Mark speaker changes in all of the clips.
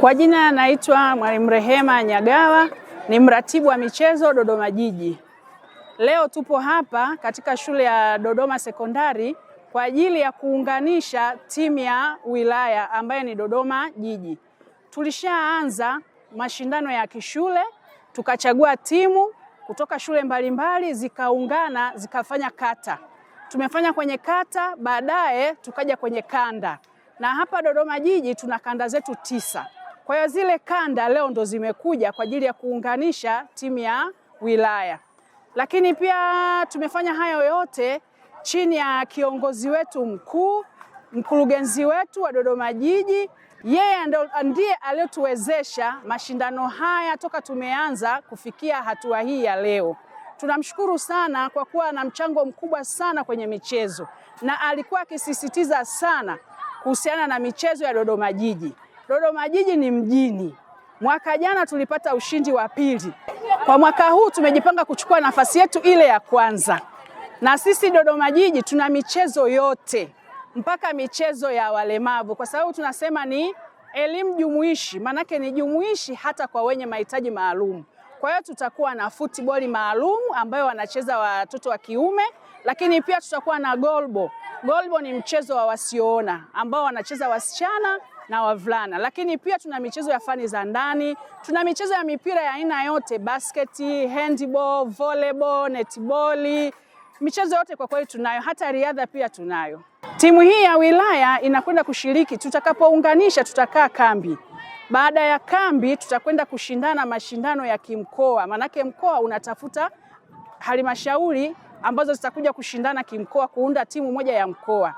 Speaker 1: Kwa jina naitwa Mwalimu Rehema Nyagawa, ni mratibu wa michezo Dodoma Jiji. Leo tupo hapa katika shule ya Dodoma Sekondari kwa ajili ya kuunganisha timu ya wilaya ambayo ni Dodoma Jiji. Tulishaanza mashindano ya kishule, tukachagua timu kutoka shule mbalimbali zikaungana zikafanya kata. Tumefanya kwenye kata, baadaye tukaja kwenye kanda. Na hapa Dodoma Jiji tuna kanda zetu 9. Kwa hiyo zile kanda leo ndo zimekuja kwa ajili ya kuunganisha timu ya wilaya. Lakini pia tumefanya hayo yote chini ya kiongozi wetu mkuu, mkurugenzi wetu wa Dodoma Jiji. Yeye ndiye aliyetuwezesha mashindano haya toka tumeanza kufikia hatua hii ya leo. Tunamshukuru sana kwa kuwa na mchango mkubwa sana kwenye michezo, na alikuwa akisisitiza sana kuhusiana na michezo ya Dodoma Jiji. Dodoma Jiji ni mjini. Mwaka jana tulipata ushindi wa 2. Kwa mwaka huu tumejipanga kuchukua nafasi yetu ile ya kwanza. Na sisi Dodoma Jiji tuna michezo yote, mpaka michezo ya walemavu, kwa sababu tunasema ni elimu jumuishi, manake ni jumuishi hata kwa wenye mahitaji maalum. Kwa hiyo tutakuwa na football maalum ambayo wanacheza watoto wa kiume, lakini pia tutakuwa na goalball. Goalball ni mchezo wa wasioona ambao wanacheza wasichana na wavulana, lakini pia tuna michezo ya fani za ndani, tuna michezo ya mipira ya aina yote, basketi, handball, volleyball, netball, michezo yote kwa kweli tunayo, hata riadha pia tunayo. Timu hii ya wilaya inakwenda kushiriki, tutakapounganisha tutakaa kambi. Baada ya kambi tutakwenda kushindana mashindano ya kimkoa, manake mkoa unatafuta halmashauri ambazo zitakuja kushindana kimkoa kuunda timu moja ya mkoa.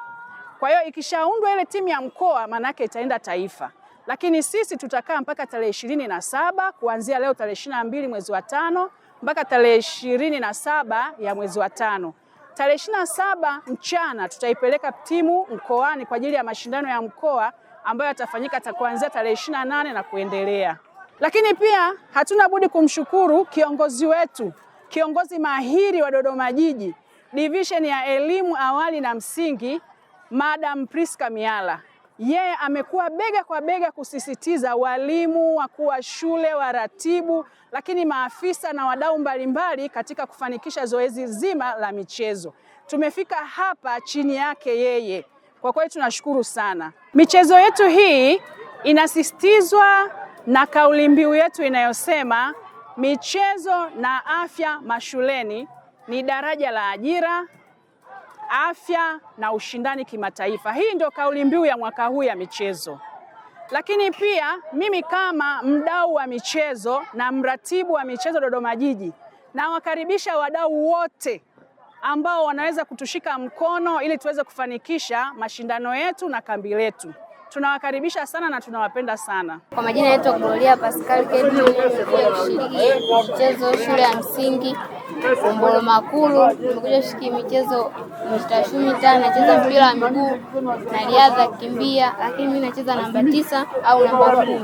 Speaker 1: Kwa hiyo ikishaundwa ile timu ya mkoa manake itaenda taifa. Lakini sisi tutakaa mpaka tarehe 27, kuanzia leo tarehe 22 mwezi wa 5 mpaka tarehe 27 ya mwezi wa 5. Tarehe 27 mchana tutaipeleka timu mkoani kwa ajili ya mashindano ya mkoa ambayo yatafanyika kuanzia tarehe 28 na kuendelea. Lakini pia hatuna budi kumshukuru kiongozi wetu, kiongozi mahiri wa Dodoma Jiji, division ya elimu awali na msingi, Madam Priska Miala. Yeye amekuwa bega kwa bega kusisitiza walimu, wakuu wa shule, waratibu, lakini maafisa na wadau mbalimbali katika kufanikisha zoezi zima la michezo. Tumefika hapa chini yake yeye. Kwa kweli tunashukuru sana. Michezo yetu hii inasisitizwa na kauli mbiu yetu inayosema michezo na afya mashuleni ni daraja la ajira, afya na ushindani kimataifa. Hii ndio kauli mbiu ya mwaka huu ya michezo. Lakini pia mimi kama mdau wa michezo na mratibu wa michezo Dodoma Jiji, nawakaribisha wadau wote ambao wanaweza kutushika mkono ili tuweze kufanikisha mashindano yetu na kambi letu. Tunawakaribisha sana na tunawapenda sana.
Speaker 2: Kwa majina yetu Gloria Pascal Kedi, kushiriki michezo shule ya msingi Mbolo Makulu. Nimekuja kushiriki michezo mitashumita, nacheza mpira wa miguu na riadha kimbia, lakini mimi nacheza namba 9 au namba 10.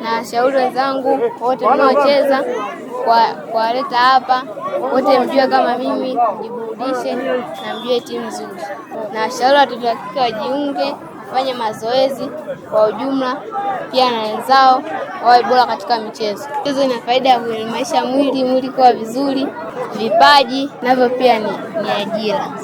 Speaker 2: Na shauri wenzangu wote mnaocheza kwa leta hapa, wote mjue kama mimi, jiburudishe na mjue timu nzuri. Na shauri watoto wa kike wajiunge, fanye mazoezi kwa ujumla, pia na wenzao wawe bora katika michezo. Michezo ina faida ya kuimarisha mwili kuwa vizuri, vipaji navyo pia ni ajira.